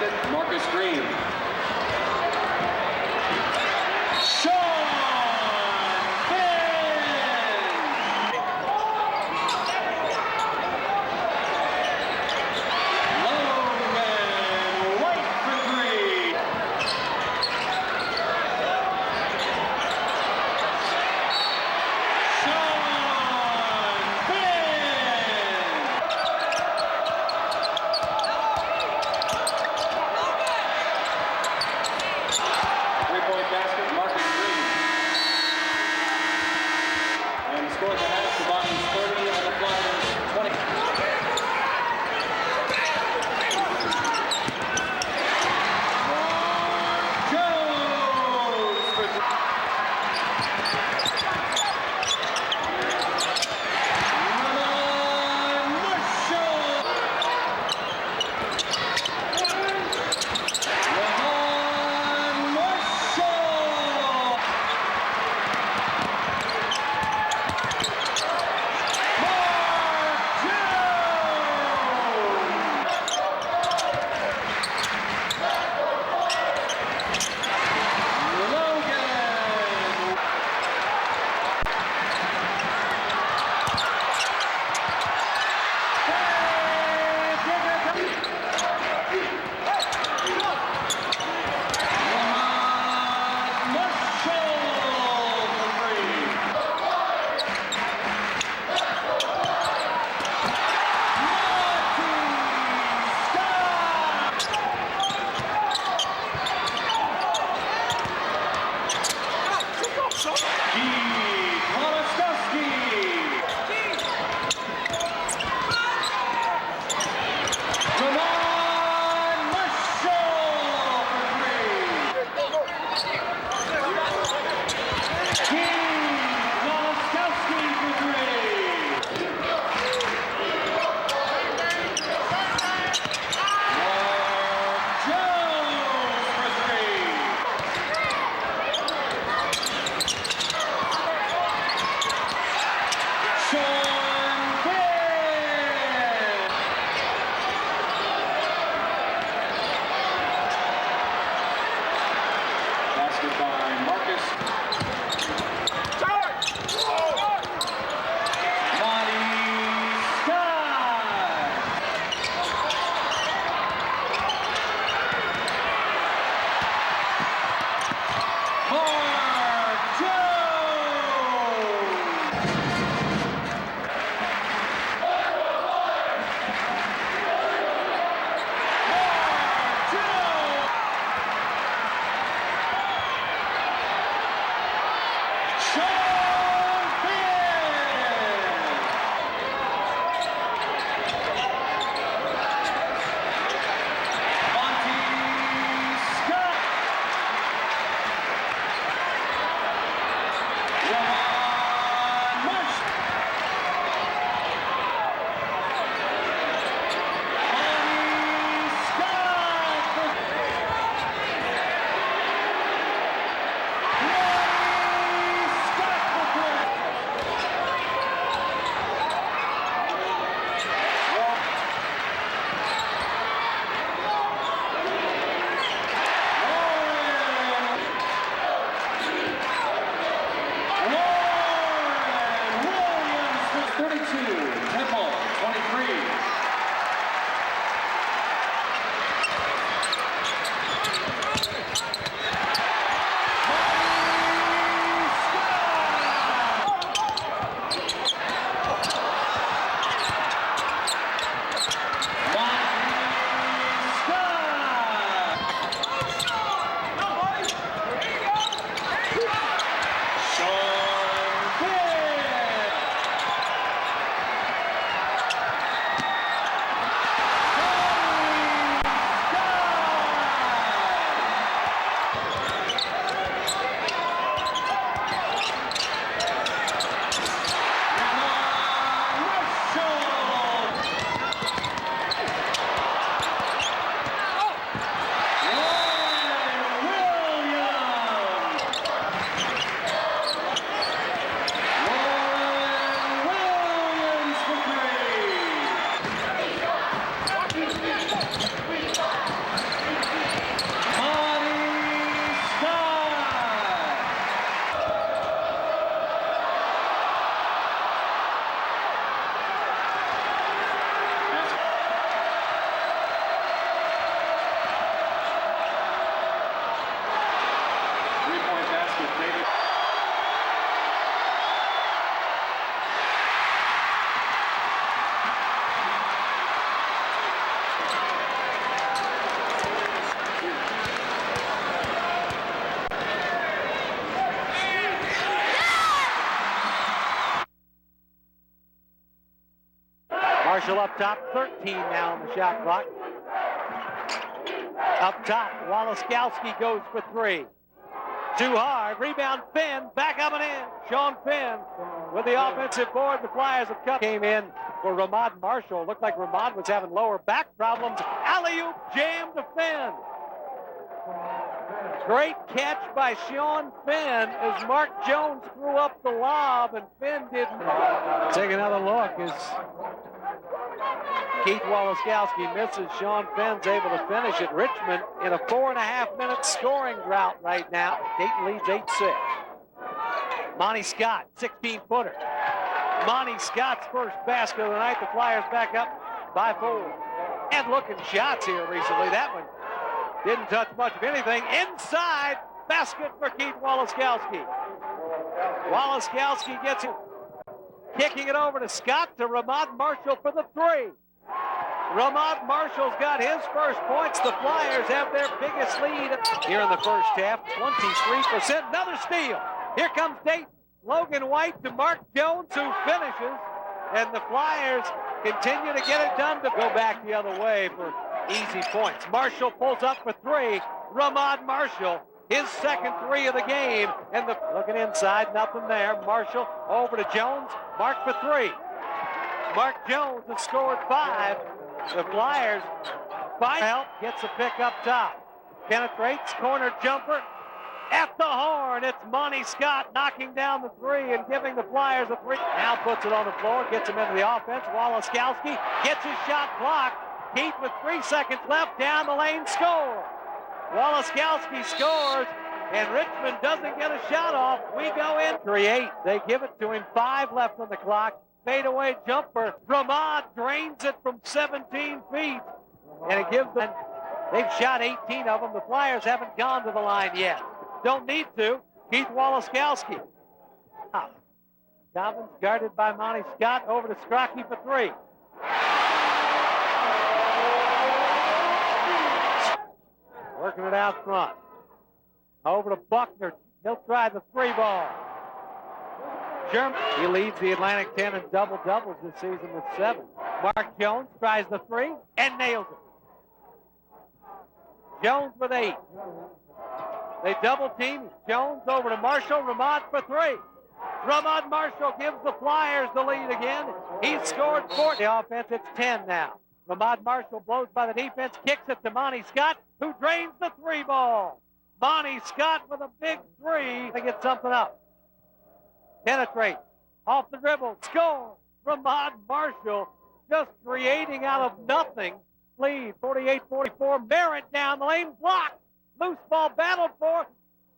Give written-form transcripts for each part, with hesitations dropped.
basket, Marcus Green. Basket, Marcus Green. And the score at the half, the Bottoms 30 and the Flyers 20. Jones for up top, 13 now on the shot clock. Up top, Walaskowski goes for three. Too hard, rebound Finn, back up and in. Sean Finn with the offensive board. The Flyers have cut. Came in for Ramad Marshall. Looked like Ramad was having lower back problems. Alley-oop jam to Finn. Great catch by Sean Finn as Mark Jones threw up the lob and Finn didn't. Take another look as Keith Walaskowski misses. Sean Finn's able to finish at Richmond in a 4.5-minute scoring drought right now. Dayton leads 8-6. Monty Scott, 16-footer. Monty Scott's first basket of the night. The Flyers back up by 4. And looking shots here recently. That one didn't touch much of anything. Inside, basket for Keith Walaskowski. Walaskowski gets it. Kicking it over to Scott to Ramad Marshall for the three. Ramad Marshall's got his first points. The Flyers have their biggest lead here in the first half, 23%. Another steal. Here comes Dayton. Logan White to Mark Jones, who finishes. And the Flyers continue to get it done to go back the other way for easy points. Marshall pulls up for three. Ramad Marshall, his second three of the game. And looking inside, nothing there. Marshall over to Jones. Mark for three. Mark Jones has scored 5. The Flyers, by help, gets a pick up top. Penetrates, corner jumper. At the horn, it's Monty Scott knocking down the three and giving the Flyers a three. Now puts it on the floor, gets him into the offense. Walaskowski gets his shot blocked. Keith with 3 seconds left, down the lane, score. Walaskowski scores, and Richmond doesn't get a shot off. We go in. Create. They give it to him. 5 left on the clock. Fadeaway jumper. Ramad drains it from 17 feet, and it gives them. They've shot 18 of them. The Flyers haven't gone to the line yet. Don't need to. Keith Walaskowski. Dobbins guarded by Monty Scott. Over to Scrocky for three. Working it out front. Over to Buckner. He'll try the three ball. German. He leads the Atlantic 10 in double-doubles this season with 7. Mark Jones tries the three and nails it. Jones with 8. They double team. Jones over to Marshall. Ramad for three. Ramad Marshall gives the Flyers the lead again. He's scored 4. The offense, it's 10 now. Ramad Marshall blows by the defense, kicks it to Monty Scott, who drains the three ball. Monty Scott with a big three to get something up. Penetrate. Off the dribble. Score. Ramad Marshall just creating out of nothing. Lead 48-44. Merritt down the lane. Blocked. Loose ball battled for.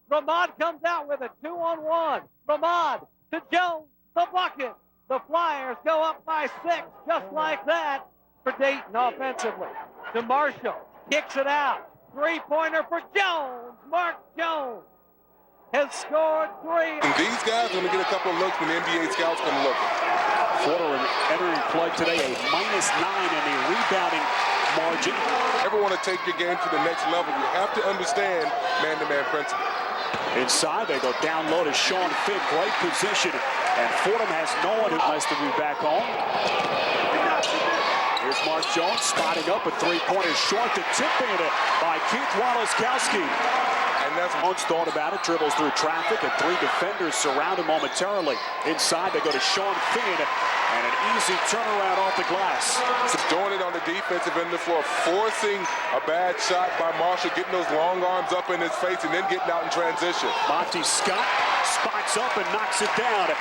Ramad comes out with a 2-on-1. Ramad to Jones. The bucket. The Flyers go up by 6 just like that for Dayton offensively. To Marshall. Kicks it out. Three-pointer for Jones. Mark Jones has scored 3. And these guys are going to get a couple of looks when the NBA scouts come looking. Fordham entering play today a -9 in the rebounding margin. Ever want to take your game to the next level, you have to understand man-to-man principle. Inside, they go down low to Sean Finn. Great position. And Fordham has no one who has to move back home. Here's Mark Jones spotting up a three-pointer short to tipping it by Keith Walaskowski. And that's Jones thought about it, dribbles through traffic, and 3 defenders surround him momentarily. Inside, they go to Sean Finn, and an easy turnaround off the glass. So doing it on the defensive end of the floor, forcing a bad shot by Marshall, getting those long arms up in his face, and then getting out in transition. Monty Scott spots up and knocks it down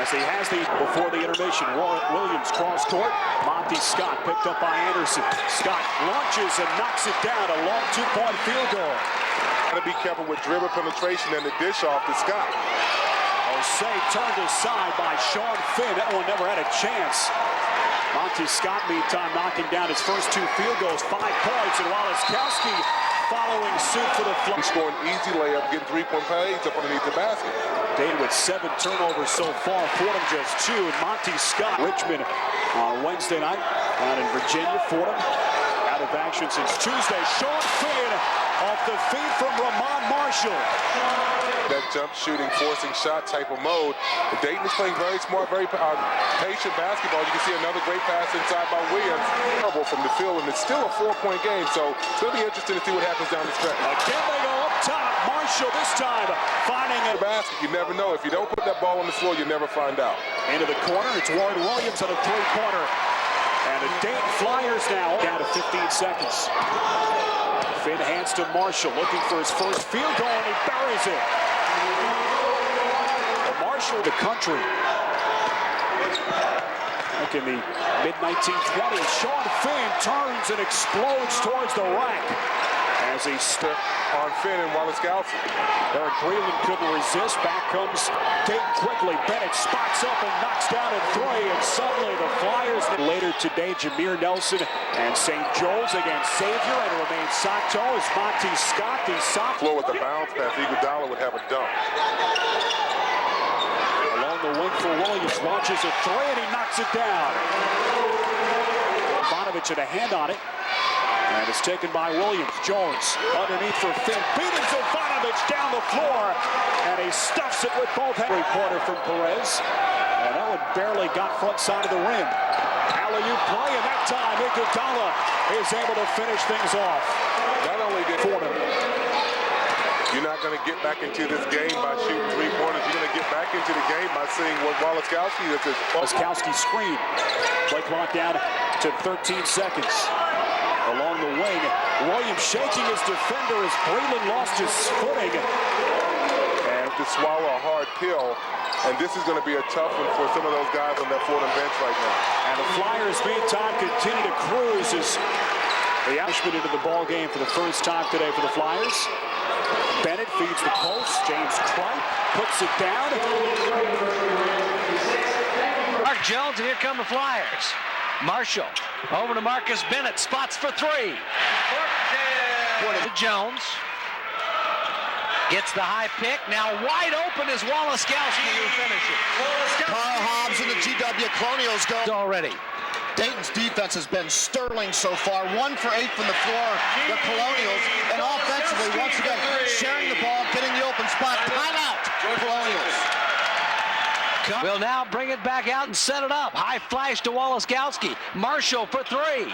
as he has the before the intermission. Warren Williams cross court. Monty Scott picked up by Anderson. Scott launches and knocks it down. A long 2-point field goal. Got to be careful with dribble penetration and the dish off to Scott. Jose turned aside by Sean Finn. That one never had a chance. Monty Scott, meantime, knocking down his first 2 field goals, 5 points, and Walaskowski following suit for the Flyers. Scoring easy layup, getting 3-point plays up underneath the basket. Dayton with 7 turnovers so far. Fordham just 2. And Monty Scott, Richmond on Wednesday night down in Virginia. Fordham out of action since Tuesday. Sean Finn off the feet from Ramon Marshall. That jump shooting, forcing shot type of mode. Dayton is playing very smart, very patient basketball. You can see another great pass inside by Williams. Terrible from the field, and it's still a 4-point game, so it's going to be interesting to see what happens down the stretch. Again, they go up top. Marshall this time finding a basket. You never know. If you don't put that ball on the floor, you never find out. Into the corner. It's Warren Williams on a three-pointer. And the Dayton Flyers now down to 15 seconds. Finn hands to Marshall, looking for his first field goal, and he buries it. Marshall, the country. Back in the mid-1920s, Sean Finn turns and explodes towards the rack as he stood on Finn and Walaskowski. Eric Breland couldn't resist. Back comes Dayton quickly. Bennett spots up and knocks down a three, and suddenly the Flyers. Later today, Jameer Nelson and St. Joel's against Xavier, and it remains Sato as Monty Scott. The floor with the bounce pass. Iguodala would have a dunk. Along the wing for Williams, launches a three, and he knocks it down. Ivanovic had a hand on it. And it's taken by Williams. Jones underneath for Finn. Beating Ivanovic down the floor. And he stuffs it with both hands. Three-pointer from Perez. And that one barely got front side of the rim. Alley-oop play, and that time Iguodala is able to finish things off. Not only did you're not going to get back into this game by shooting three-pointers. You're going to get back into the game by seeing what Walaskowski is. Walaskowski screen. Play clock down to 13 seconds. Along the wing, Williams shaking his defender as Breland lost his footing. And to swallow a hard pill. And this is going to be a tough one for some of those guys on that Fordham bench right now. And the Flyers, meantime, continue to cruise as the Ashman into the ball game for the first time today for the Flyers. Bennett feeds the post. James Cripe puts it down. Mark Jones, and here come the Flyers. Marshall over to Marcus Bennett, spots for three. Jones gets the high pick. Now wide open is Walaskowski who finishes. Carl Hobbs and the GW Colonials go already. Dayton's defense has been sterling so far. 1 for 8 from the floor, the Colonials, and offensively, once again, sharing the ball, getting the open spot. Timeout, Colonials. Will now bring it back out and set it up. High flash to Walaskowski. Marshall for three.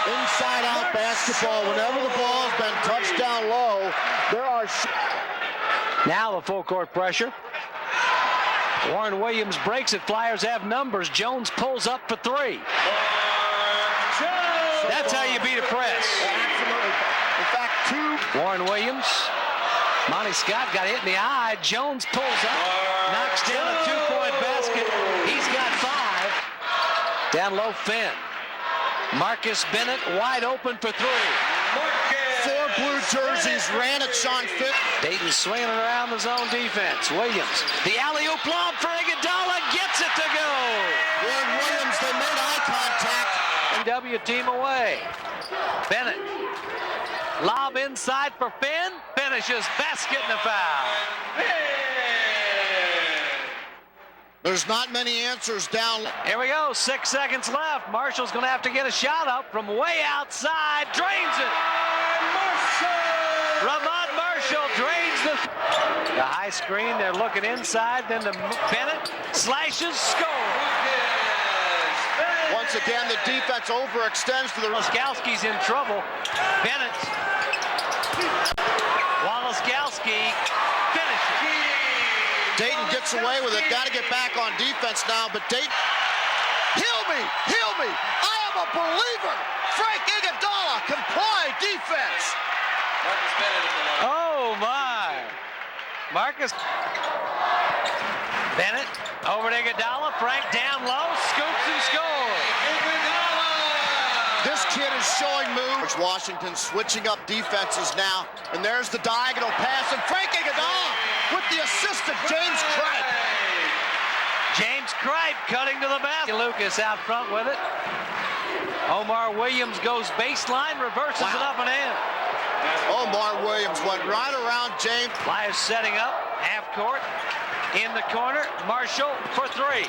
Inside-out basketball. Whenever the ball has been touched down low, there are... Now the full court pressure. Warren Williams breaks it. Flyers have numbers. Jones pulls up for three. That's how you beat a press. Absolutely. In fact, two. Warren Williams. Monty Scott got hit in the eye. Jones pulls up. Knocks down a two-point basket. He's got 5. Down low, Finn. Marcus Bennett wide open for three. 4 blue jerseys ran at Sean Finn. Dayton swinging around the zone defense. Williams, the alley-oop lob for Iguodala, gets it to go. Warren Williams, they made eye contact. And W team away. Bennett, lob inside for Finn, finishes, basket and a foul. There's not many answers down. Here we go, 6 seconds left. Marshall's going to have to get a shot up from way outside, drains it. Ramon Marshall drains the high screen. They're looking inside, then to Bennett, slashes, score. Once again, the defense overextends to the... Walaskowski's in trouble. Bennett. Walaskowski finishes. Dayton gets away with it. Got to get back on defense now, but Dayton... Heal me! Heal me! I am a believer! Frank Iguodala can play defense! Oh, my. Marcus Bennett over to Iguodala. Frank down low, scoops and scores. This kid is showing moves. Washington switching up defenses now. And there's the diagonal pass. And Frank Iguodala with the assistant, James Cripe. James Cripe cutting to the basket. Lucas out front with it. Omar Williams goes baseline, reverses it up and in. Omar Williams went right around James. Flyers setting up, half court, in the corner. Marshall for three.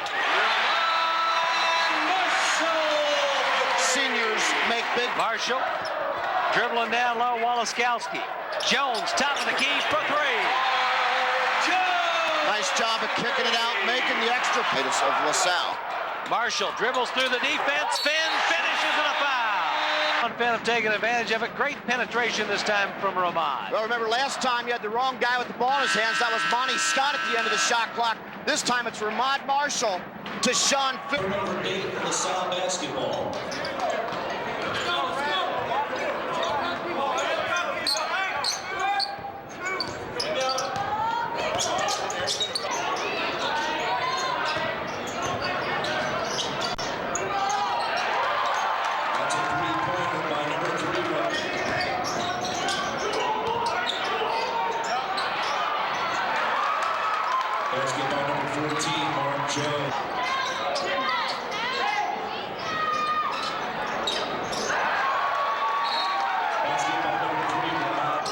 Seniors make big. Marshall dribbling down low, Walaskowski. Jones, top of the key for three. Jones! Nice job of kicking it out, making the extra pace of LaSalle. Marshall dribbles through the defense. Finn finishes in a foul. Finn have taken advantage of it. Great penetration this time from Ramad. Well, remember last time you had the wrong guy with the ball in his hands. That was Monty Scott at the end of the shot clock. This time it's Ramad Marshall to Sean Finn. Number 8, LaSalle basketball. Basket by number 14, Mark Jones. Basket by number 3, Ramad.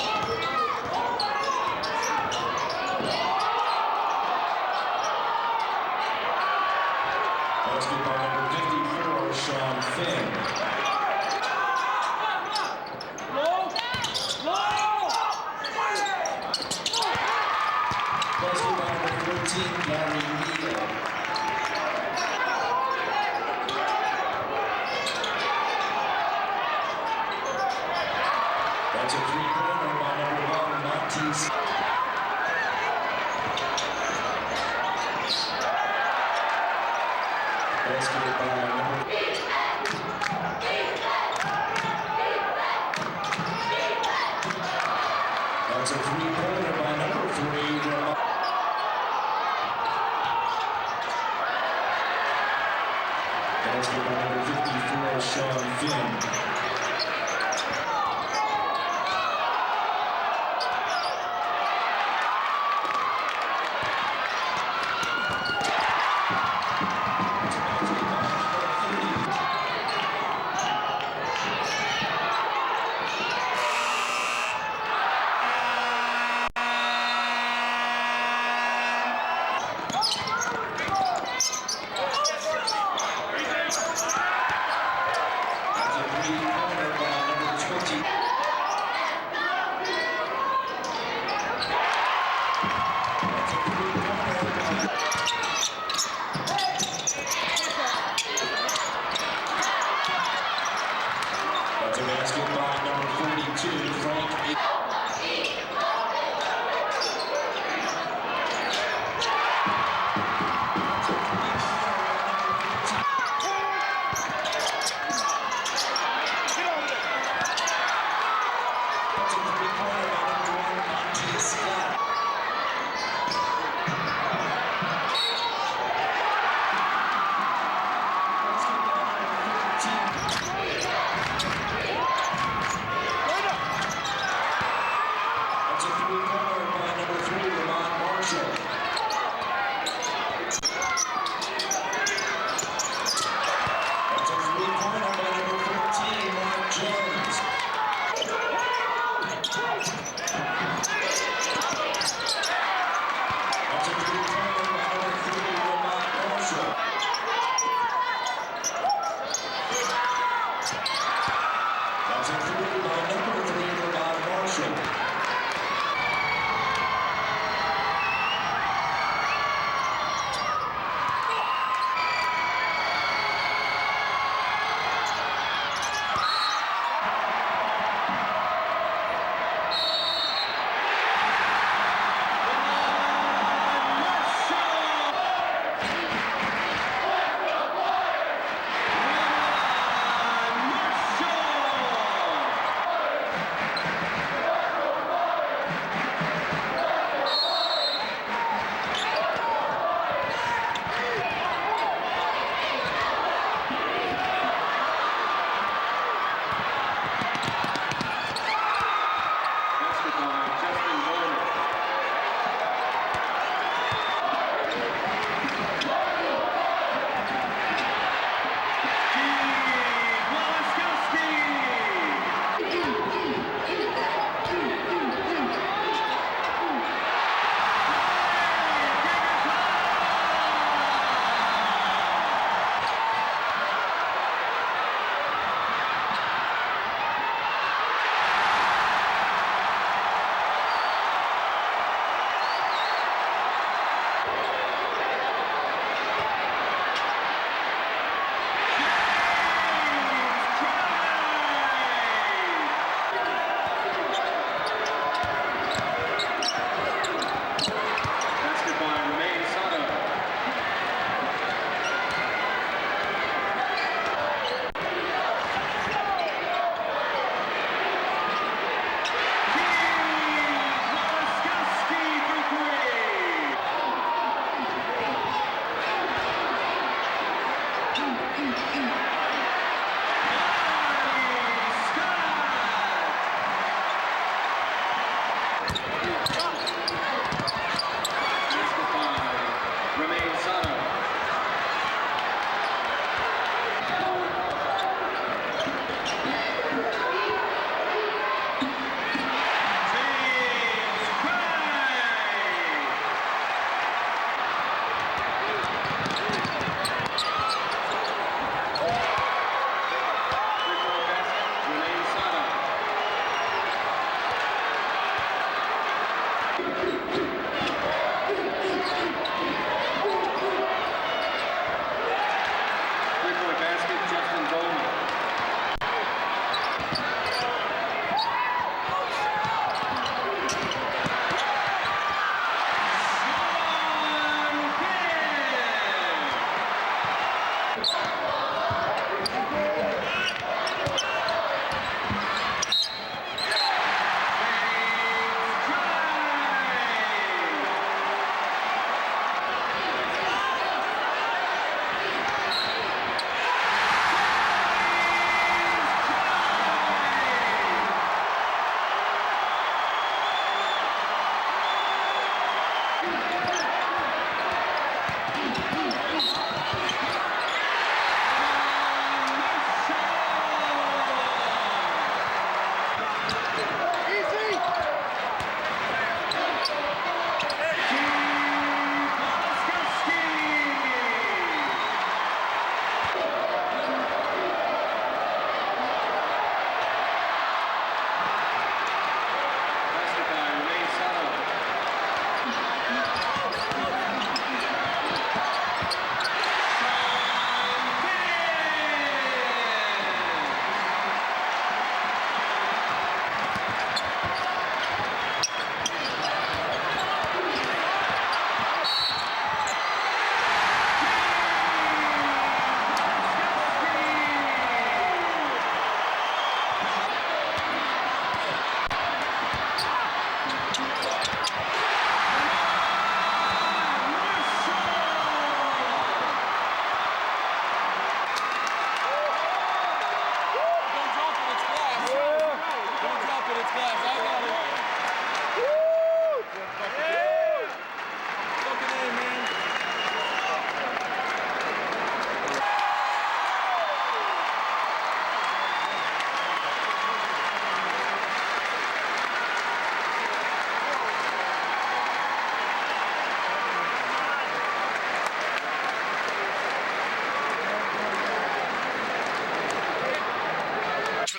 Basket by number 54, Sean Finn. Basket by number 14, Gary Neal. That's a three-pointer by number 1, Monty. Basket by number 8. That's a three-pointer by number 3, Ramad. Basket by number 54, Sean Finn. That's a basket by number 42, Frank. That's a three-pointer by number 1, Monty Scott. That's a three-pointer by number 3, Ramad Marshall. That's a three-pointer by number 14, Mark Jones. That's a three-pointer by number 3, Ramad Marshall. That's a three by number 3, Ramad Marshall.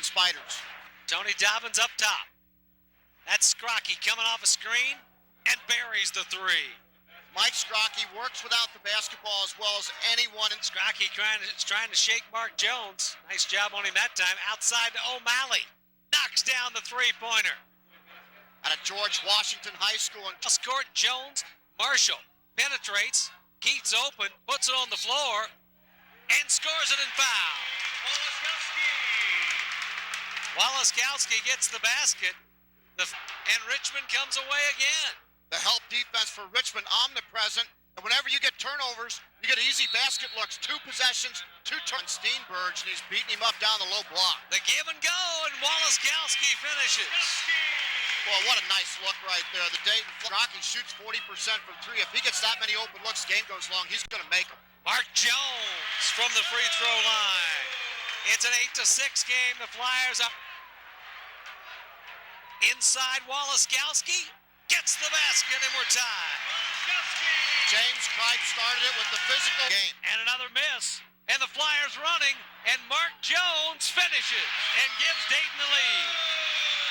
Spiders. Tony Dobbins up top. That's Scrocky coming off a screen and buries the three. Mike Scrocky works without the basketball as well as anyone. Scrocky trying to shake Mark Jones. Nice job on him that time. Outside to O'Malley. Knocks down the three-pointer. Out of George Washington High School. Court Jones. Marshall penetrates. Keith's open. Puts it on the floor. And scores it in foul. Walaskowski gets the basket. And Richmond comes away again. The help defense for Richmond omnipresent. And whenever you get turnovers, you get easy basket looks. 2 possessions, 2 turns. Steenberg, and he's beating him up down the low block. The give and go, and Walaskowski finishes. Well, what a nice look right there. The Dayton Flyers shoots 40% from 3. If he gets that many open looks, game goes long, he's going to make them. Mark Jones from the free throw line. It's an 8-6 game. The Flyers up. Inside Walaskowski gets the basket, and we're tied. James Cripe started it with the physical game. And another miss. And the Flyers running, and Mark Jones finishes and gives Dayton the lead.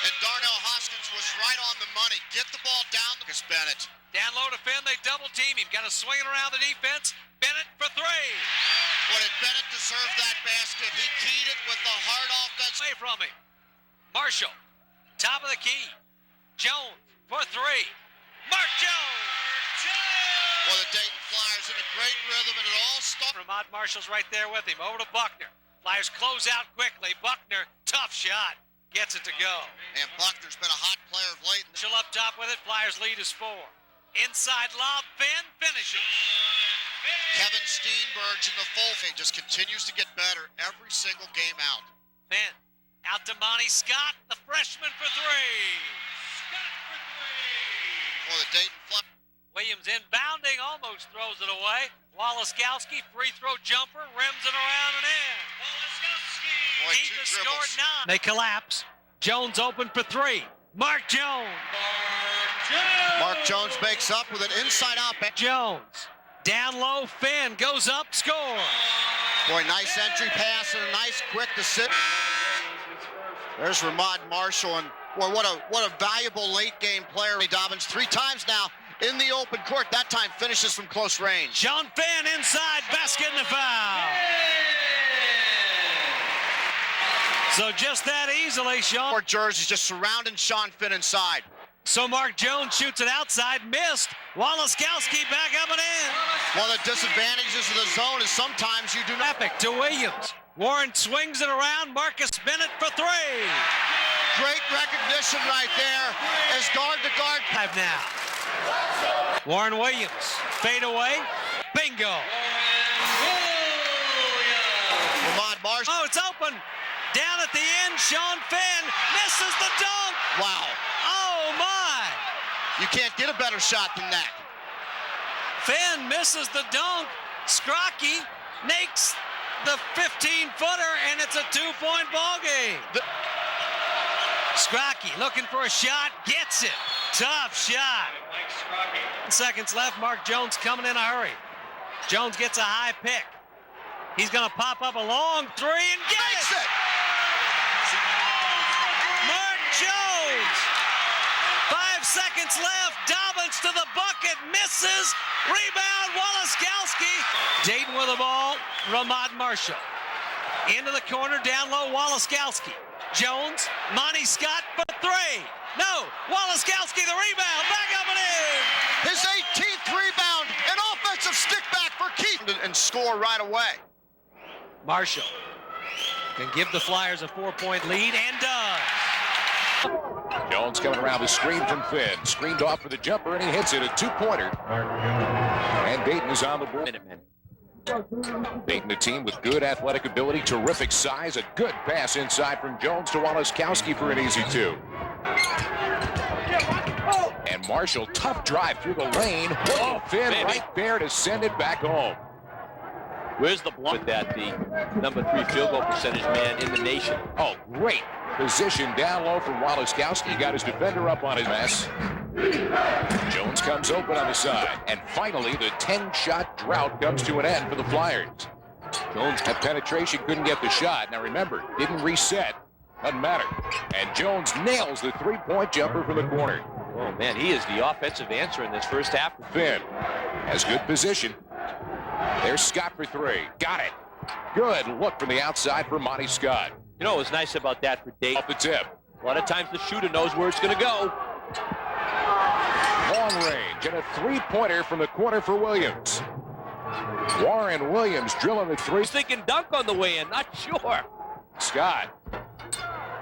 And Darnell Hoskins was right on the money. Get the ball down to Bennett. Down low to Finn, they double team him. Got to swing it around the defense. Bennett for 3. Well, did Bennett deserve that basket? He keyed it with the hard offense. Away from him. Marshall, top of the key. Jones for 3. Mark Jones. Well, the Dayton Flyers in a great rhythm, and it all started. Ramon Marshall's right there with him. Over to Buckner. Flyers close out quickly. Buckner, tough shot. Gets it to go. And Buckner's been a hot player of late. Marshall up top with it. Flyers lead is 4. Inside lob. Finn finishes. Kevin Steenberg in the full fade just continues to get better every single game out. Finn out to Monty Scott, the freshman for 3. Well, the Dayton Flyers. Williams inbounding, almost throws it away. Walaskowski, free throw jumper, rims it around and in. Boy, Keith 2 has dribbles. scored 9. They collapse. Jones open for 3. Mark Jones. Mark Jones makes up with an inside-out. Jones. Down low, Finn goes up, score. Boy, nice entry pass and a nice quick decision. There's Ramon Marshall, and boy, what a valuable late game player. Dobbins 3 times now in the open court. That time finishes from close range. Sean Finn inside, basket and the foul. So just that easily, Sean. 4 jerseys just surrounding Sean Finn inside. So Mark Jones shoots it outside, missed. Walaskowski back up and in. Well, the disadvantages of the zone is sometimes you do not. Epic to Williams. Warren swings it around. Marcus Bennett for 3. Great recognition right there as guard to guard. Have now. Warren Williams, fade away. Bingo. Ramon Marshall. Oh, it's open. Down at the end, Sean Finn misses the dunk. Wow. Oh, my. You can't get a better shot than that. Finn misses the dunk. Scrocky makes the 15-footer, and it's a 2-point ball game. Scrocky looking for a shot, gets it. Tough shot. 10 seconds left. Mark Jones coming in a hurry. Jones gets a high pick. He's going to pop up a long three and get it. Mark Jones. 5 seconds left. Dobbins to the bucket. Misses. Rebound. Walaskowski. Dayton with the ball. Ramad Marshall. Into the corner. Down low. Walaskowski. Jones. Monty Scott for three. No. Walaskowski the rebound. Back up and in. His 18th rebound. An offensive stick back for Keith. And score right away. Marshall can give the Flyers a 4-point lead and does. Jones coming around the screen from Finn. Screened off for the jumper, and he hits it, a two-pointer. And Dayton is on the board. Dayton, a team with good athletic ability, terrific size, a good pass inside from Jones to Walaskowski for an easy two. And Marshall, tough drive through the lane. Finn right there to send it back home. Where's the block with that? The number 3 field goal percentage man in the nation. Oh, great position down low from Walaskowski. Got his defender up on his mess. Jones comes open on the side. And finally, the 10-shot drought comes to an end for the Flyers. Jones had penetration, couldn't get the shot. Now remember, didn't reset. Doesn't matter. And Jones nails the three-point jumper from the corner. Oh, man, he is the offensive answer in this first half. Finn has good position. There's Scott for three. Got it. Good look from the outside for Monty Scott. You know what's nice about that for Dayton? Off the tip. A lot of times the shooter knows where it's going to go. Long range and a three-pointer from the corner for Williams. Warren Williams drilling the three. He's thinking dunk on the way in, not sure. Scott.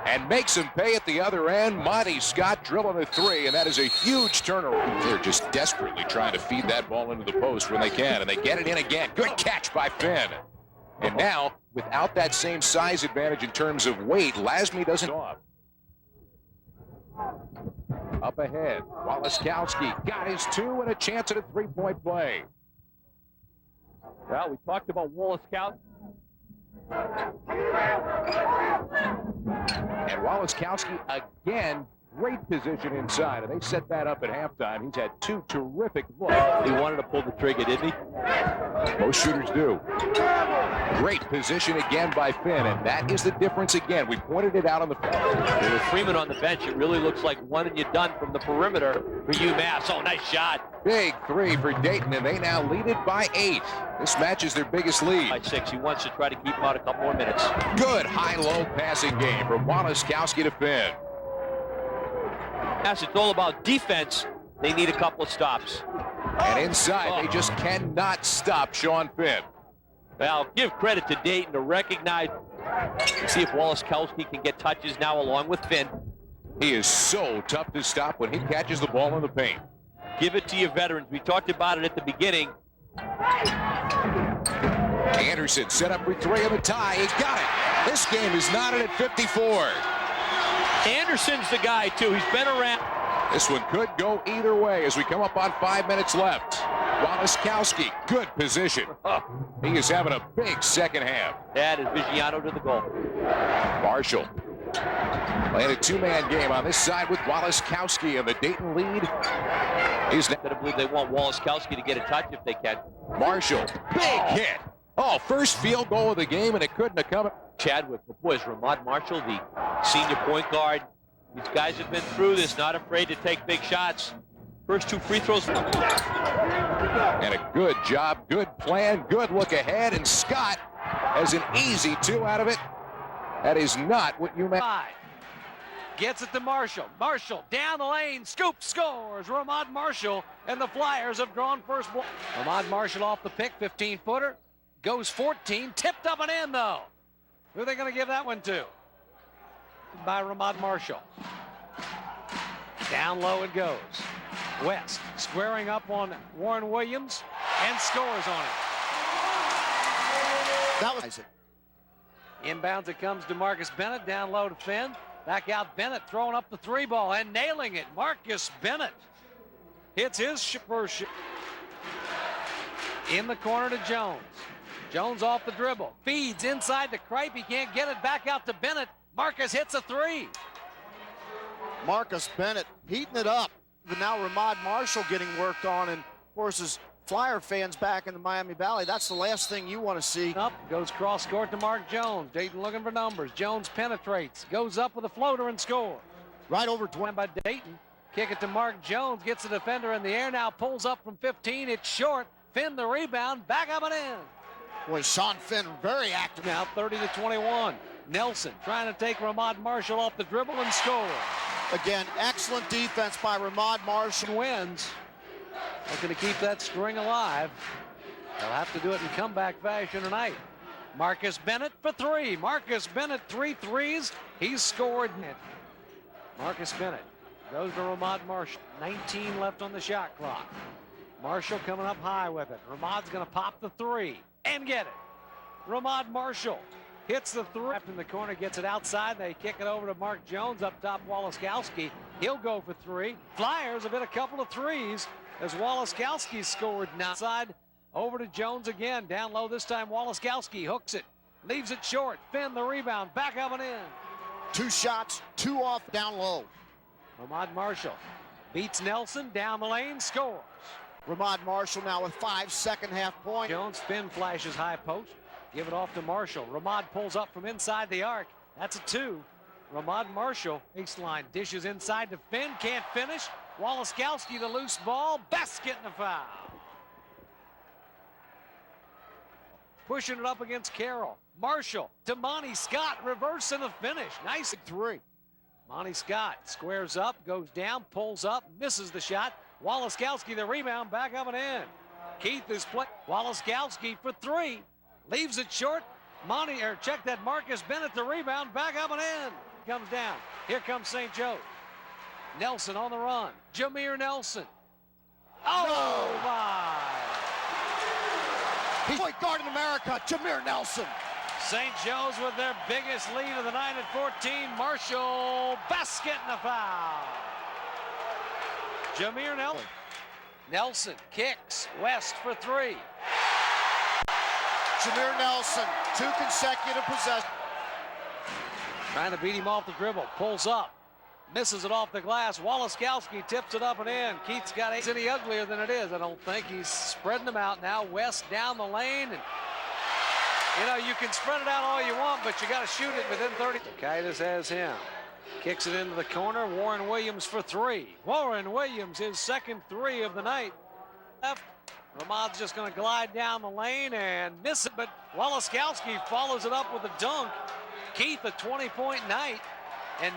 And makes him pay at the other end. Monty Scott drilling a three, and that is a huge turnaround. They're just desperately trying to feed that ball into the post when they can, and they get it in again. Good catch by Finn. And now, without that same size advantage in terms of weight, Lasme doesn't off. Up ahead, Walaskowski got his two and a chance at a three-point play. Well, we talked about Walaskowski. And Walaskowski again, great position inside, and they set that up at halftime. He's had two terrific looks. He wanted to pull the trigger, didn't he? Most shooters do. Great position again by Finn, and that is the difference again. We pointed it out on the field. With Freeman on the bench, it really looks like one and you're done from the perimeter for UMass. Oh, nice shot. Big three for Dayton, and they now lead it by 8. This match is their biggest lead. By 6, he wants to try to keep him out a couple more minutes. Good high-low passing game from Walaskowski to Finn. Yes, it's all about defense. They need a couple of stops. And inside, they just cannot stop Sean Finn. Well, give credit to Dayton to recognize and see if Walaskowski can get touches now along with Finn. He is so tough to stop when he catches the ball in the paint. Give it to your veterans. We talked about it at the beginning. Anderson set up for three in the tie. He got it. This game is knotted at 54. Anderson's the guy, too. He's been around. This one could go either way as we come up on 5 minutes left. Walaskowski, good position. He is having a big second half. That is Vigiano to the goal. Marshall playing a two-man game on this side with Walaskowski, and the Dayton lead is. I believe they want Walaskowski to get a touch if they can. Marshall, big hit. Oh, first field goal of the game, and it couldn't have come. Chadwick, but boys, Ramad Marshall, the senior point guard. These guys have been through this, not afraid to take big shots. First 2 free throws. And a good job, good plan, good look ahead, and Scott has an easy 2 out of it. That is not what you meant. Gets it to Marshall. Marshall down the lane, scoop, scores. Ramad Marshall, and the Flyers have drawn first ball. Ramad Marshall off the pick, 15-footer. Goes 14, tipped up and in, though. Who are they going to give that one to? By Ramad Marshall. Down low it goes. West squaring up on Warren Williams and scores on it. That was it. Inbounds it comes to Marcus Bennett. Down low to Finn. Back out Bennett throwing up the 3 ball and nailing it. Marcus Bennett hits his first shot. In the corner to Jones. Jones off the dribble. Feeds inside to Kripe. He can't get it back out to Bennett. Marcus hits a 3. Marcus Bennett heating it up. But now Ramad Marshall getting worked on, and of course, as Flyer fans back in the Miami Valley, that's the last thing you want to see. Up, goes cross court to Mark Jones. Dayton looking for numbers. Jones penetrates, goes up with a floater and scores. Right over 20 by Dayton. Kick it to Mark Jones, gets the defender in the air, now pulls up from 15, it's short. Finn the rebound, back up and in. Boy, Sean Finn very active. Now 30-21. Nelson trying to take Ramad Marshall off the dribble and score. Again, excellent defense by Ramad Marshall. Wins. Looking to keep that string alive. They'll have to do it in comeback fashion tonight. Marcus Bennett for three. Marcus Bennett, 3 threes. He's scored. Marcus Bennett goes to Ramad Marshall. 19 left on the shot clock. Marshall coming up high with it. Ramad's going to pop the three and get it. Ramad Marshall hits the three. Up in the corner, gets it outside. They kick it over to Mark Jones. Up top, Walaskowski. He'll go for three. Flyers have hit a couple of threes as Walaskowski scored outside. Over to Jones again. Down low this time, Walaskowski hooks it. Leaves it short. Finn the rebound. Back up and in. 2 shots, 2 off, down low. Ramad Marshall beats Nelson down the lane, scores. Ramad Marshall now with 5 second-half points. Jones, Finn flashes high post. Give it off to Marshall. Ramad pulls up from inside the arc. That's a 2. Ramad Marshall, baseline, dishes inside to Finn. Can't finish. Walaskowski, the loose ball. Best getting a foul. Pushing it up against Carroll. Marshall to Monty Scott. Reverse and the finish. Nice 3. Monty Scott squares up, goes down, pulls up, misses the shot. Walaskowski the rebound, back up and in. Keith is playing. Walaskowski for 3. Leaves it short. Check that, Marcus Bennett the rebound, back up and in. Comes down. Here comes St. Joe. Nelson on the run. Jameer Nelson. Oh, no. My. He's point guard in America, Jameer Nelson. St. Joe's with their biggest lead of the night at 14. Marshall, Best getting a foul. Jameer Nelson. Nelson kicks. West for 3. Jameer Nelson, 2 consecutive possessions. Trying to beat him off the dribble. Pulls up. Misses it off the glass. Walaskowski tips it up and in. Keith's got it any uglier than it is, I don't think. He's spreading them out now. West down the lane. And, you know, you can spread it out all you want, but you got to shoot it within 30. Kaitis has him. Kicks it into the corner. Warren Williams for 3. Warren Williams, his second 3 of the night. Left. Ramad's just going to glide down the lane and miss it, but Walaskowski follows it up with a dunk. Keith, a 20-point night. And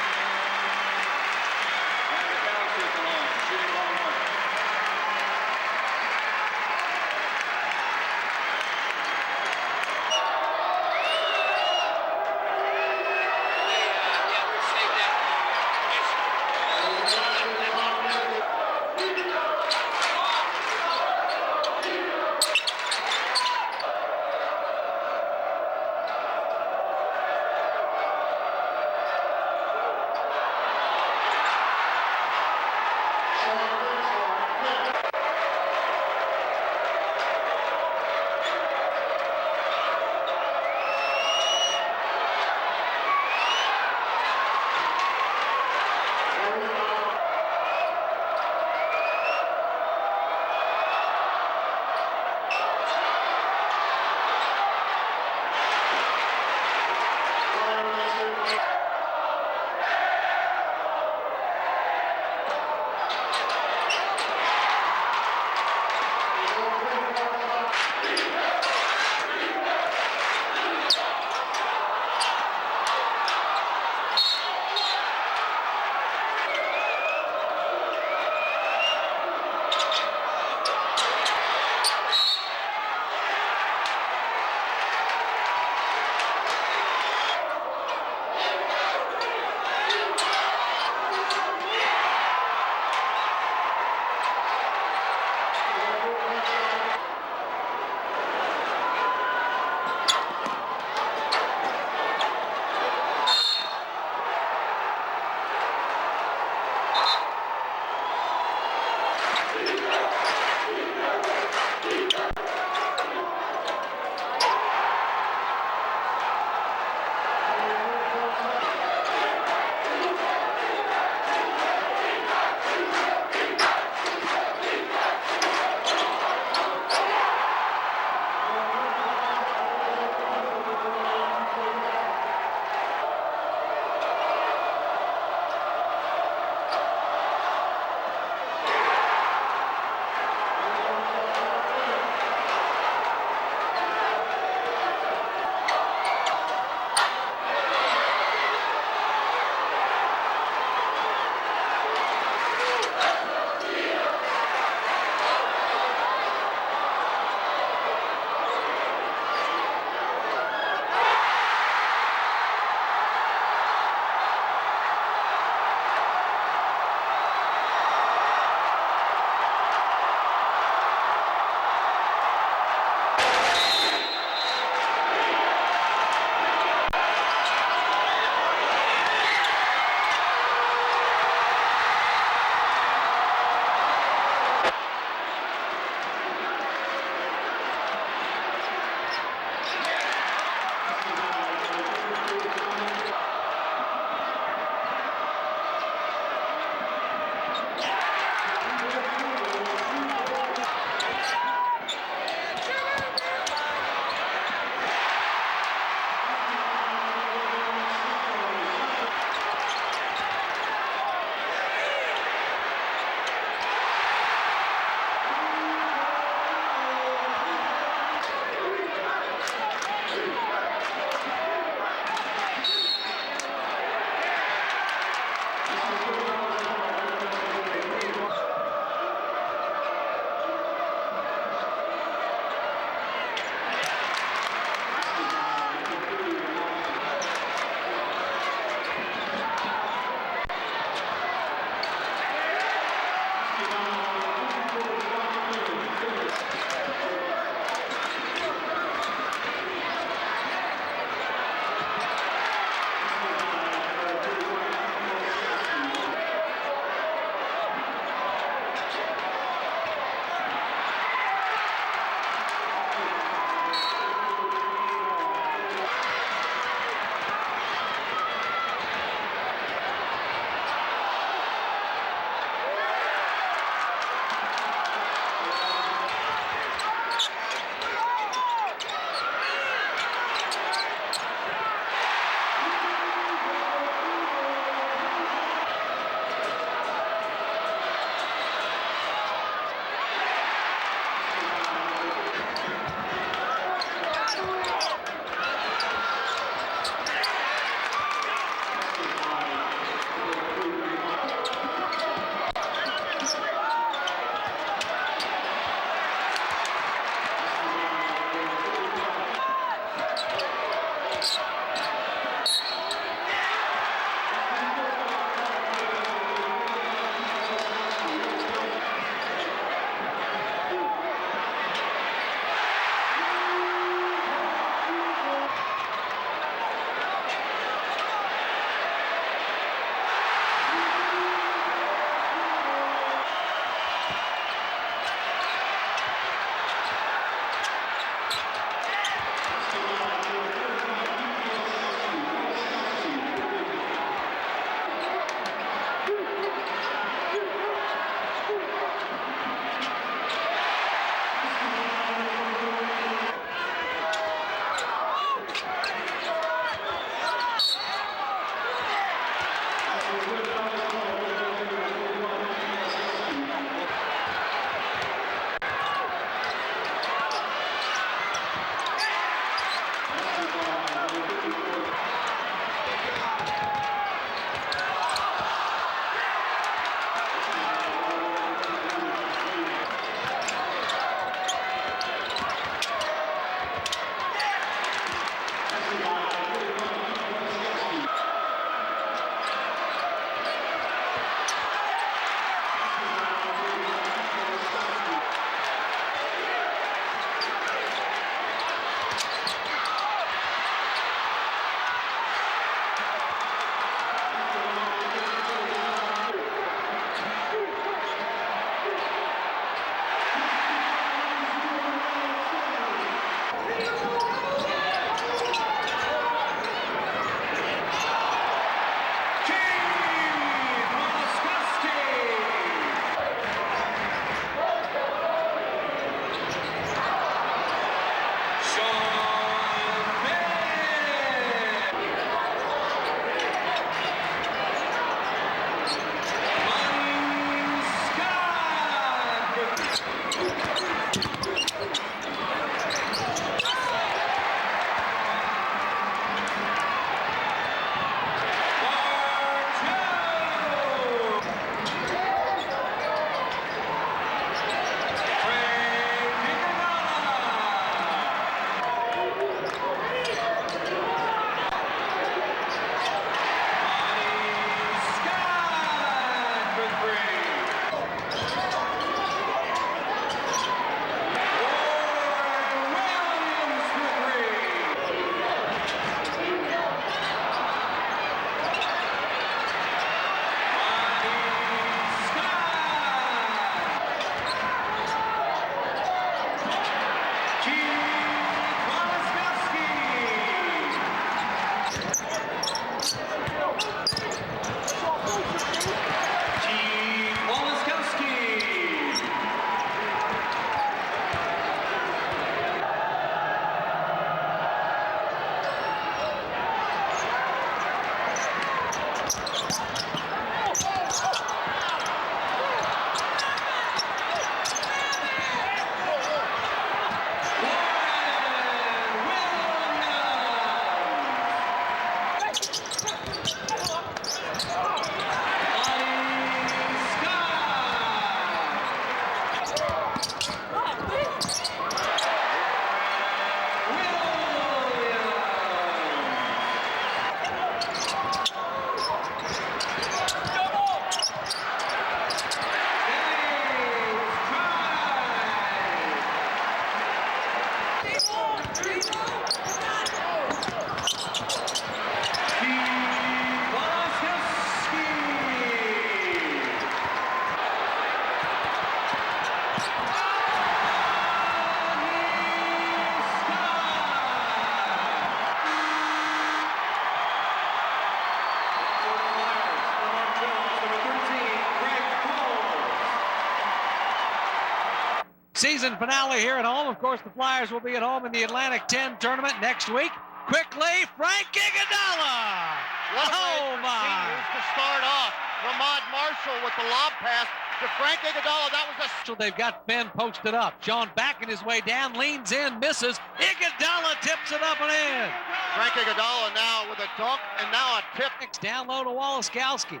season finale here at home. Of course, the Flyers will be at home in the Atlantic 10 tournament next week. Quickly, Frank Iguodala. What a Oh, way for my. seniors to start off. Ramad Marshall with the lob pass to Frank Iguodala. That was a... They've got Finn posted up. Sean backing his way down, leans in, misses. Iguodala tips it up and in. Frank Iguodala now with a dunk and now a tip. Down low to Woliskowski.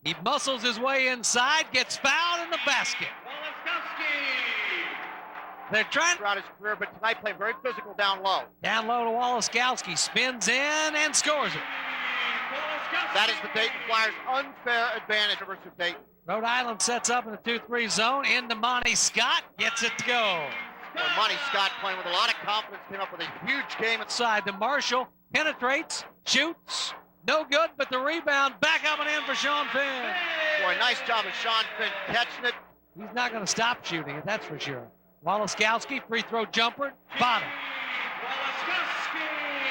He muscles his way inside, gets fouled in the basket. They're trying Throughout his career, but tonight playing very physical down low. down low to Woliskowski, spins in and scores it. That is the Dayton Flyers' unfair advantage over Dayton. Rhode Island sets up in the 2-3 zone. Into Monty Scott, gets it to go. Well, Monty Scott playing with a lot of confidence, came up with a huge game. Side to Marshall, penetrates, shoots, no good, but the rebound back up and in for Sean Finn. Boy, nice job of Sean Finn catching it. He's not going to stop shooting it, that's for sure. Woliskowski, free throw jumper, bottom.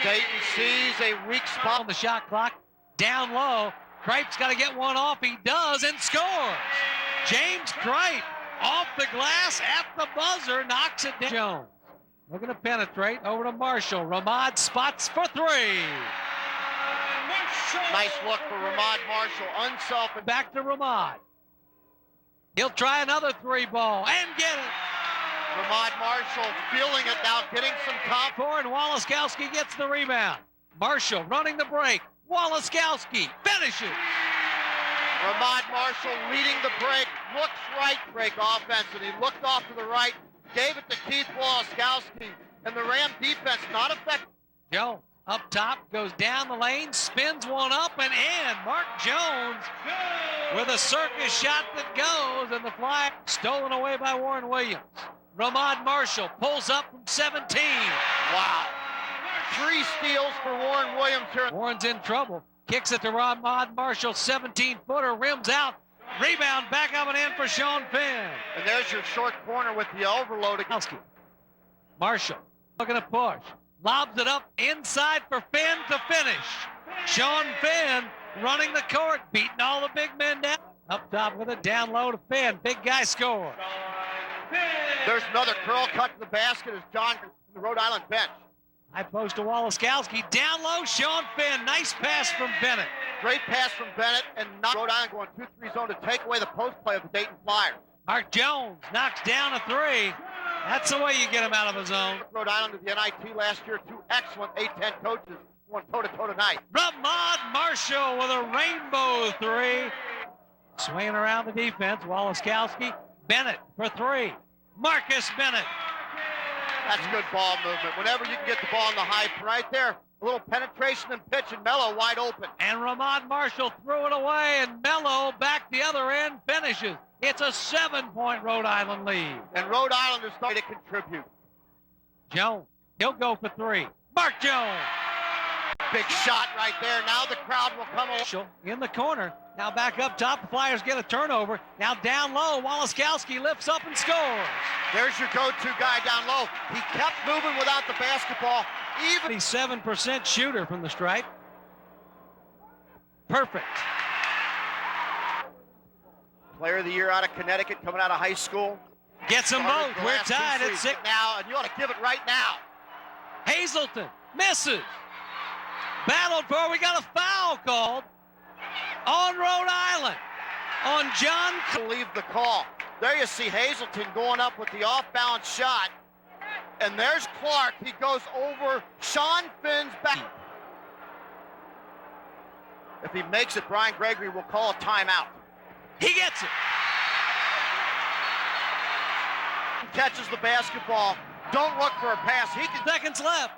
Dayton sees a weak spot. On the shot clock, down low. Cripe's got to get one off. He does and scores. James Cripe off the glass at the buzzer, knocks it down. Jones looking to penetrate over to Marshall. Ramad spots for three. Nice look for Ramad Marshall, unselfish. Back to Ramad. He'll try another three ball and get it. Ramad Marshall feeling it now, getting some confidence. And Woliskowski gets the rebound. Marshall running the break. Woliskowski finishes. Ramad Marshall leading the break, looks right, break offense, and he looked off to the right, gave it to Keith Woliskowski, and the Ram defense not effective. Jones up top, goes down the lane, spins one up and in. Mark Jones with a circus shot that goes, and the fly stolen away by Warren Williams. Ramad Marshall pulls up from 17. Wow. 3 steals for Warren Williams here. Warren's in trouble. Kicks it to Ramad Marshall, 17-footer, rims out. Rebound back up and in for Sean Finn. And there's your short corner with the overload. Marshall looking to push. Lobs it up inside for Finn to finish. Sean Finn running the court, beating all the big men down. Up top with it, down low to Finn. Big guy score. There's another curl cut to the basket as John from the Rhode Island bench. High post to Woliskowski. Down low, Sean Finn. Nice pass from Bennett. Great pass from Bennett, and not Rhode Island going 2-3 zone to take away the post play of the Dayton Flyers. Mark Jones knocks down a three. That's the way you get him out of his zone. Rhode Island to the NIT last year. 2 excellent A-10 coaches going toe-to-toe tonight. Ramad Marshall with a rainbow three. Swinging around the defense. Woliskowski. Bennett for three. Marcus Bennett. That's good ball movement. Whenever you can get the ball in the high, right there, a little penetration and pitch, and Mello wide open. And Ramad Marshall threw it away, and Mello back the other end finishes. It's a 7-point Rhode Island lead. And Rhode Island is starting to contribute. Jones, he'll go for three. Mark Jones. Big shot right there. Now the crowd will come along. In the corner. Now back up top. The Flyers get a turnover. Now down low. Woliskowski lifts up and scores. There's your go-to guy down low. He kept moving without the basketball. Even 7% shooter from the stripe. Perfect. Player of the year out of Connecticut, coming out of high school. Gets them both. We're tied at 6 now, and you ought to give it right now. Hazelton misses. Battled for. We got a foul called on Rhode Island. On John. Believe the call. There you see Hazelton going up with the off-balance shot. And there's Clark. He goes over Sean Finn's back. If he makes it, Brian Gregory will call a timeout. He gets it. Catches the basketball. Don't look for a pass. He can. Seconds left.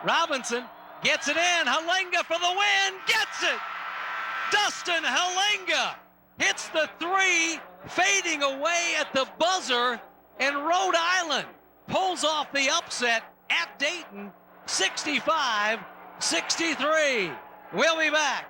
Robinson gets it in. Halenga for the win. Gets it. Dustin Halenga hits the three, fading away at the buzzer, and Rhode Island pulls off the upset at Dayton, 65-63. We'll be back.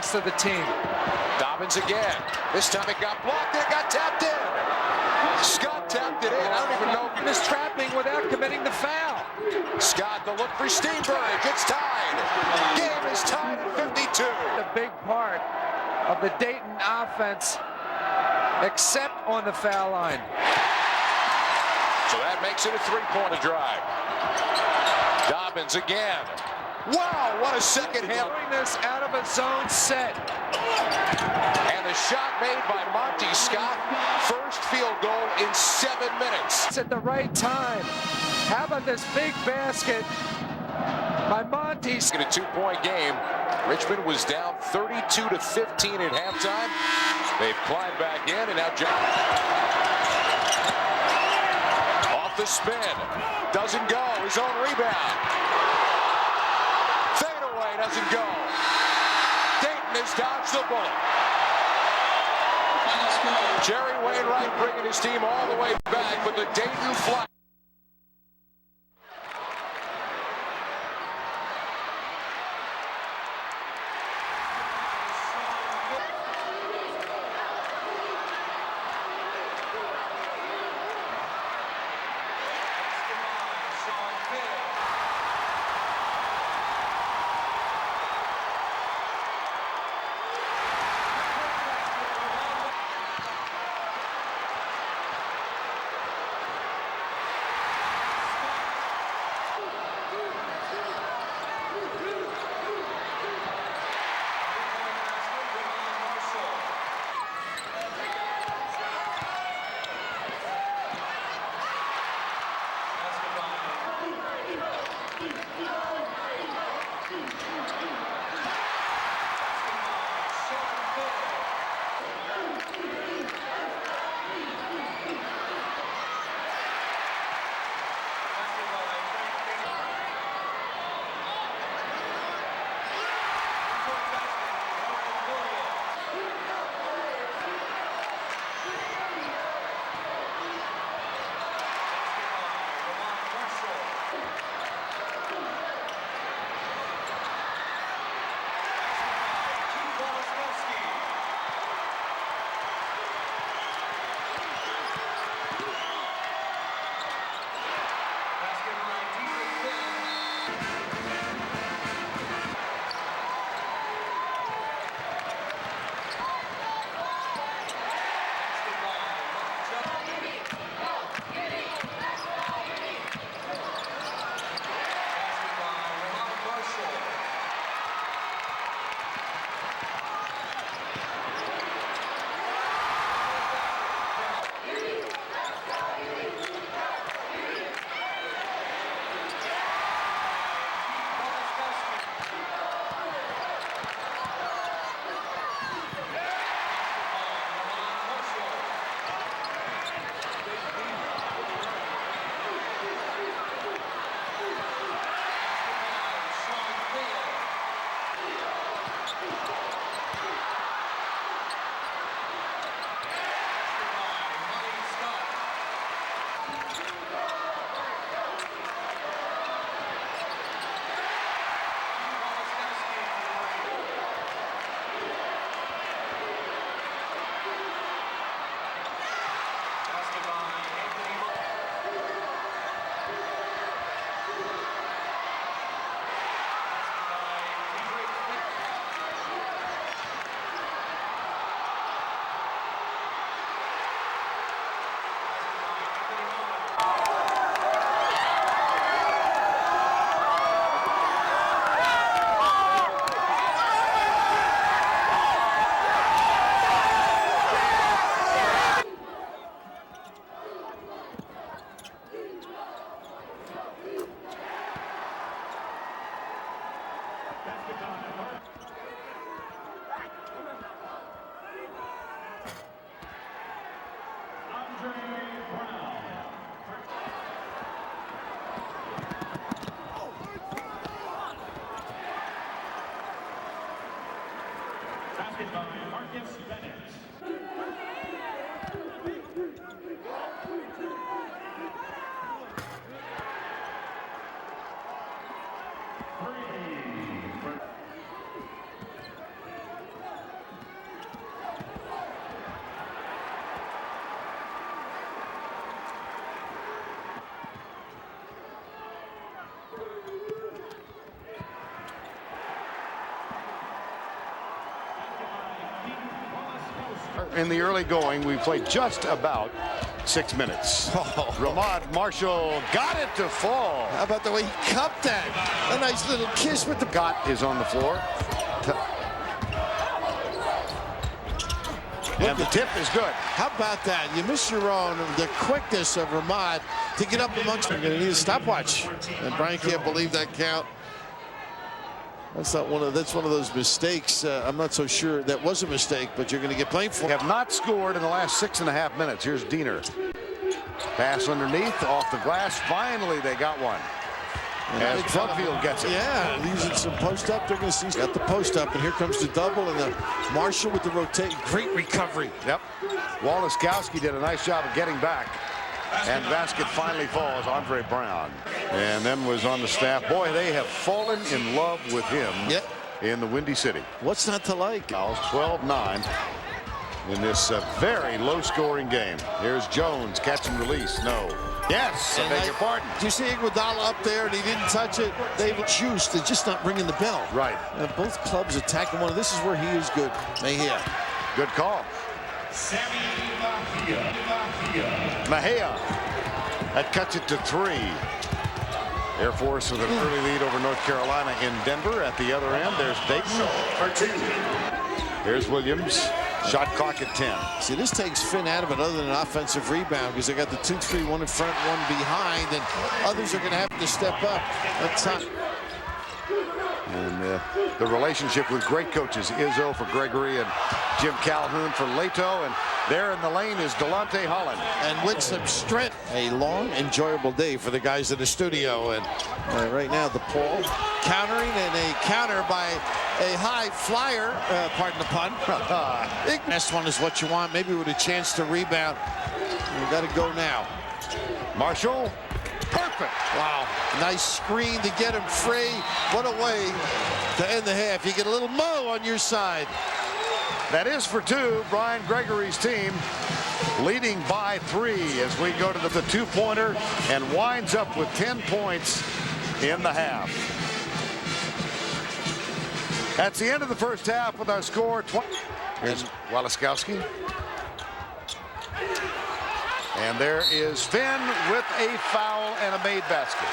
rest of the team. Dobbins again. This time it got blocked and it got tapped in. Scott tapped it in. I don't even know if This trapping without committing the foul. Scott, the look for Steenberg. It's tied. Game is tied at 52. A big part of the Dayton offense, except on the foul line. So that makes it a three-point drive. Dobbins again. Wow, what a second half. Doing this out of a zone set. And a shot made by Monty Scott. First field goal in 7 minutes. It's at the right time. How about this big basket by Monty? In a two-point game, Richmond was down 32-15 at halftime. They've climbed back in, and now off the spin. Doesn't go. His own rebound. Fadeaway doesn't go. Dayton has dodged the bullet. Jerry Wainwright bringing his team all the way back with the Dayton Flyers. in the early going. We played just about 6 minutes. Ramad Marshall got it to fall. How about the way he cupped that? A nice little kiss with the... Scott is on the floor. And the tip is good. How about that? You miss your own. The quickness of Ramad to get up amongst them. You're going to need a stopwatch. And Brian can't believe that count. That's one of those mistakes. I'm not so sure that was a mistake, but you're going to get blamed for. They have not scored in the last 6.5 minutes. Here's Diener. Pass underneath, off the glass. Finally, they got one. As Brumfield gets it. Yeah, using some post up. They're going to see. Got the post up, and here comes the double, and the Marshall with the rotate. Great recovery. Yep. Woliskowski did a nice job of getting back. And basket finally falls, Andre Brown. And then was on the staff. Boy, they have fallen in love with him in the Windy City. What's not to like? Fouls 12-9 in this very low-scoring game. Here's Jones, catch and release. No. Yes, I beg your pardon. Do you see Iguodala up there and he didn't touch it? They've juiced. They're just not ringing the bell. Right. And both clubs attacking one. This is where he is good. Mejia. Good call. Mejia. That cuts it to 3. Air Force with an early lead over North Carolina in Denver. At the other end, there's Dayton. Here's Williams. Shot clock at 10. See, this takes Finn out of it other than an offensive rebound because they got the 2-3, one in front, one behind, and others are going to have to step up. That's time. And the relationship with great coaches, Izzo for Gregory and Jim Calhoun for Leto, and there in the lane is Delonte Holland. And with some strength. A long, enjoyable day for the guys in the studio. And right now, the Paul countering, and a counter by a high flyer, pardon the pun. Next one is what you want, maybe with a chance to rebound. You got to go now. Marshall. Perfect. Wow. Nice screen to get him free. What a way to end the half. You get a little mo on your side. That is for 2. Brian Gregory's team leading by 3 as we go to the 2-pointer and winds up with 10 points in the half. That's the end of the first half with our score. Here's Woliskowski. And there is Finn with a foul and a made basket.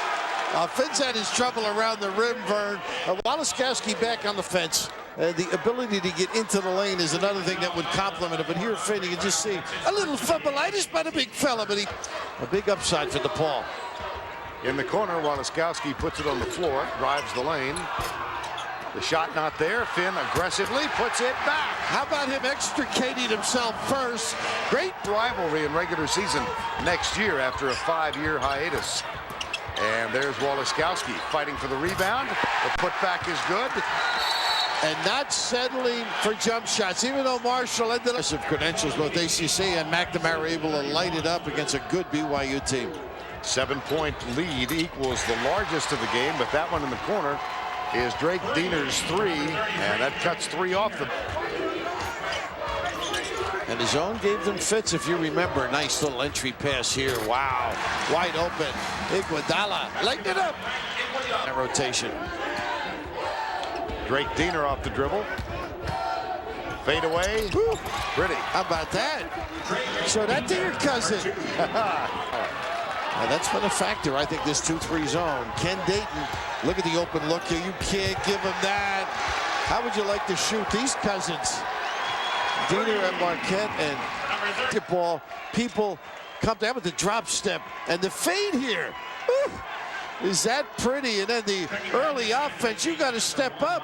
Finn's had his trouble around the rim, Vern. Woliskowski back on the fence. The ability to get into the lane is another thing that would complement it. But here, Finn, you can just see a little fumbleitis by the big fella, but a big upside for DePaul. In the corner, Woliskowski puts it on the floor, drives the lane. The shot not there. Finn aggressively puts it back. How about him extricating himself first? Great rivalry in regular season next year after a 5-year hiatus. And there's Woliskowski fighting for the rebound. The putback is good. And not settling for jump shots, even though Marshall ended up with credentials, both ACC and McNamara able to light it up against a good BYU team. 7-point lead equals the largest of the game, but that one in the corner is Drake Diener's 3, and that cuts 3 off the. And his own gave them fits, if you remember. Nice little entry pass here. Wow, wide open. Iguodala lighting it up. And rotation. Drake Diener off the dribble. Fade away. Woo. Pretty. How about that? Show that to your cousin. Now that's been a factor, I think, this 2-3 zone. Ken Dayton, look at the open look here. You can't give him that. How would you like to shoot these cousins? Diener and Marquette and basketball. People come down with the drop step and the fade here. Woo. Is that pretty? And then the early offense, you got to step up.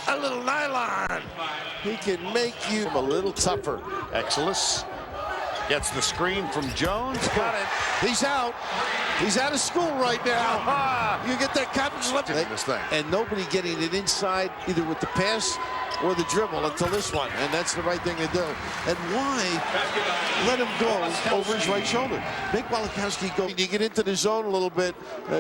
A little nylon. He can make you a little tougher. Exelis gets the screen from Jones. Got it. He's out. He's out of school right now. You get that cotton slip. This thing. And nobody getting it inside either with the pass or the dribble until this one. And that's the right thing to do. And why let him go over his right shoulder? Make Woliskowski go. You get into the zone a little bit,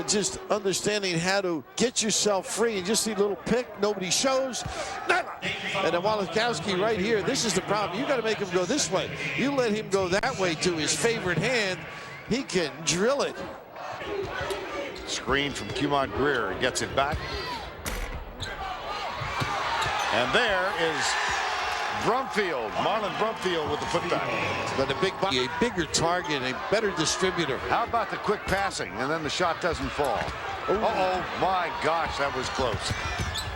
just understanding how to get yourself free and just see a little pick. Nobody shows. And then Woliskowski right here, this is the problem. You got to make him go this way. You let him go that way to his favorite hand, he can drill it. Screen from Cumont Greer. Gets it back. And there is Brumfield, Marlon Brumfield with the putback. But a bigger target, a better distributor. How about the quick passing, and then the shot doesn't fall? Uh-oh, my gosh, that was close.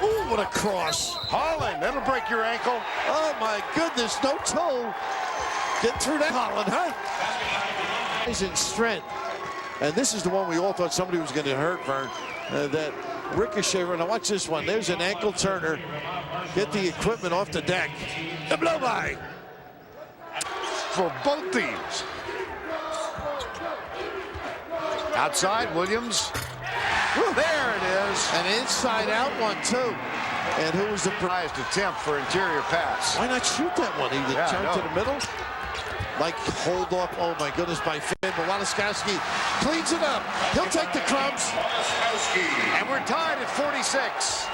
Ooh, what a cross. Holland, that'll break your ankle. Oh, my goodness, no toe. Get through that, Holland, huh? He's in strength. And this is the one we all thought somebody was going to hurt, Vern. That ricochet. Now watch this one. There's an ankle turner. Get the equipment off the deck. The blow-by. For both teams. Outside, Williams. There it is. An inside-out one, too. And who was the prized attempt for interior pass? Why not shoot that one? He turned to the middle. Like hold up. Oh, my goodness, by Finn. But Walaskowski cleans it up. He'll take the crumbs. And we're tied at 46.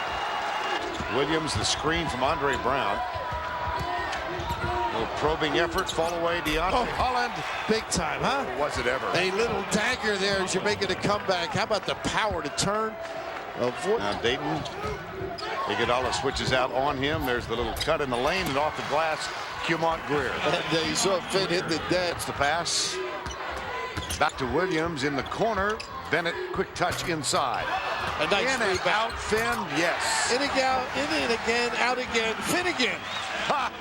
Williams, the screen from Andre Brown. A little probing effort, fall away, DeAndre Holland. Big time, huh? Or was it ever? A little dagger there as you're making a comeback. How about the power to turn? Now Dayton, Iguodala switches out on him. There's the little cut in the lane and off the glass, Cumont Greer. And you saw Finn hit the dead. That's the pass. Back to Williams in the corner. Bennett, quick touch inside. A nice in and out, Finn, yes. In and again, out again, Finn again. Ha!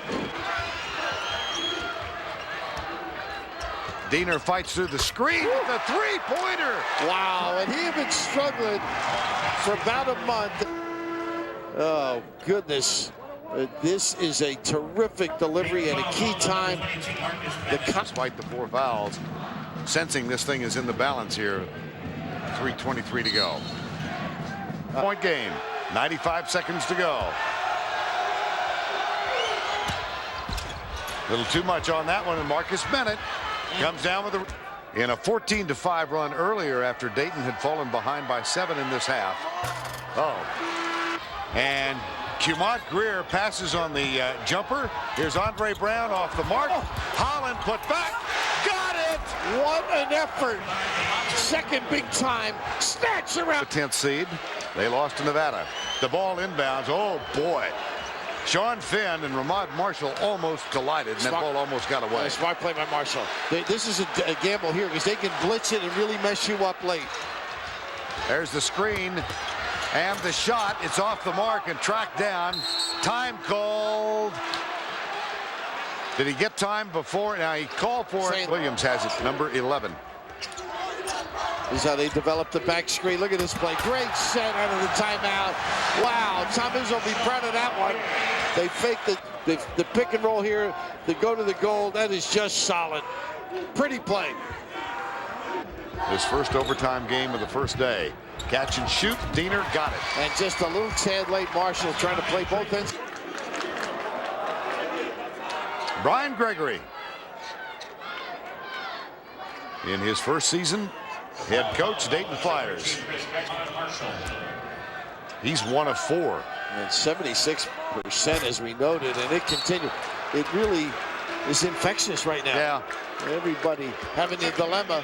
Diener fights through the screen with a three-pointer. Wow, and he had been struggling for about a month. Oh, goodness. This is a terrific delivery and a key time. Despite the 4 fouls, sensing this thing is in the balance here. 3:23 to go. Point game, 95 seconds to go. A little too much on that one, and Marcus Bennett comes down with in a 14-5 run earlier after Dayton had fallen behind by 7 in this half. And Cumont Greer passes on the jumper. Here's Andre Brown off the mark. Holland put back. Got it! What an effort. Second big time. Snatch around. The 10th seed. They lost to Nevada. The ball inbounds. Oh, boy. Sean Finn and Ramad Marshall almost collided, and that ball almost got away. Smart play by Marshall. This is a gamble here because they can blitz it and really mess you up late. There's the screen and the shot. It's off the mark and tracked down. Time called. Did he get time before? Now he called for it. Williams has it, number 11. This is how they develop the back screen. Look at this play. Great set out of the timeout. Wow, Tom Izzo will be proud of that one. They fake the pick and roll here. They go to the goal. That is just solid. Pretty play. His first overtime game of the first day. Catch and shoot. Diener got it. And just a little tad late. Marshall trying to play both ends. Brian Gregory. In his first season, head coach, Dayton Flyers. He's 1 of 4. And 76% as we noted, and it continued. It really is infectious right now. Yeah. Everybody having a dilemma.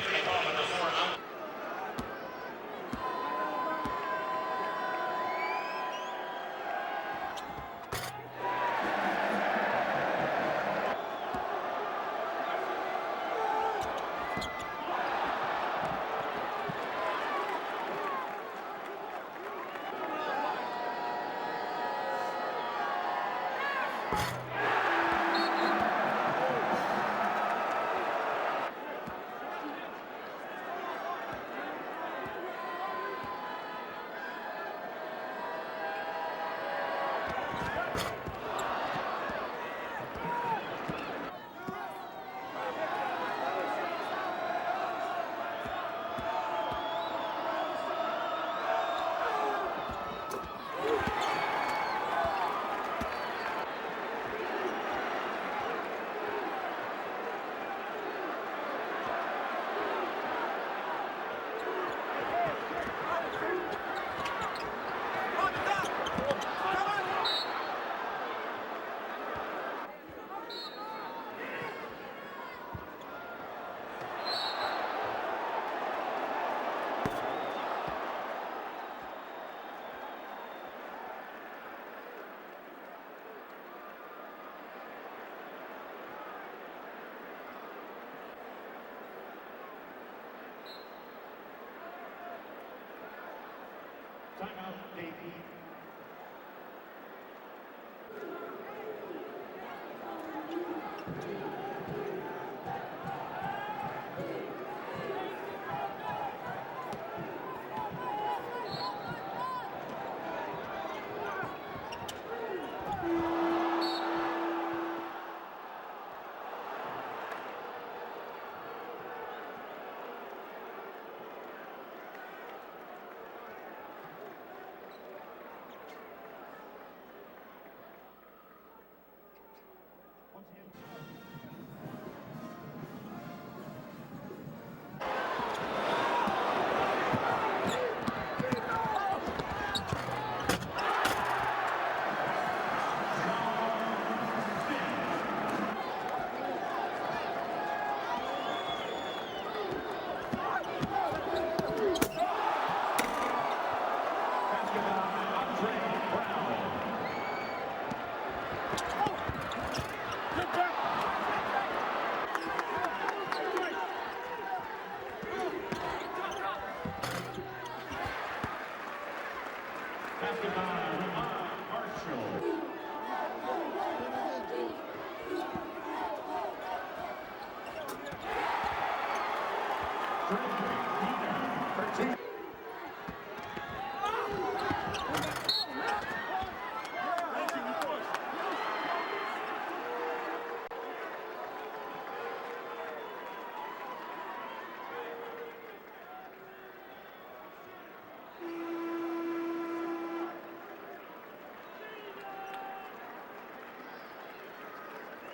Timeout, Dayton.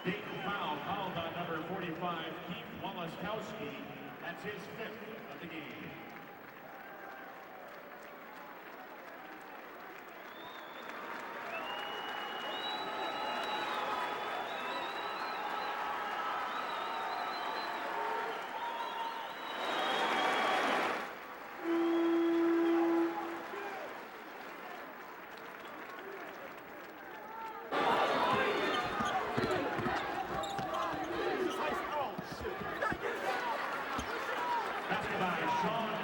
Dayton foul called on number 45, Keith Wallace-Kowski. That's his 5th of the game. By Sean